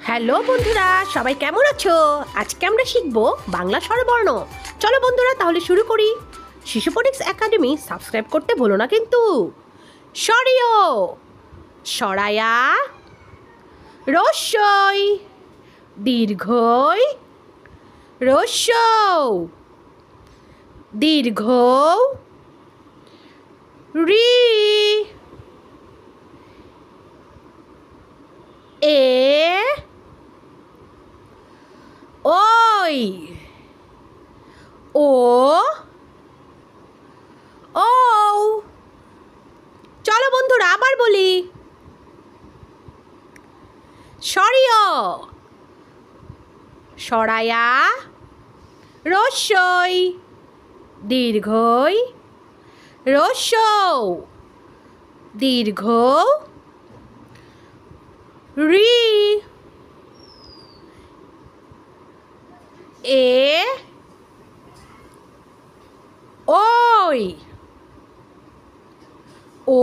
Hello বন্ধুরা, সবাই কেমন আছো? আজকে আমরা শিখব বাংলা স্বরবর্ণ। চলো বন্ধুরা তাহলে শুরু করি। শিশুফোনিক্স একাডেমি সাবস্ক্রাইব করতে ভুলো না কিন্তু। সরিয়, সরায়া, রস্যই, দীর্ঘই, রস্যৌ, দীর্ঘ, রি, এ, ওই, ও, ও। চলো বন্ধুরা আবার বলি। সরিয়, সরায়া, রস্যই, দীর্ঘই, রস্যৌ, দীর্ঘ, রি, এ, ওই, ও।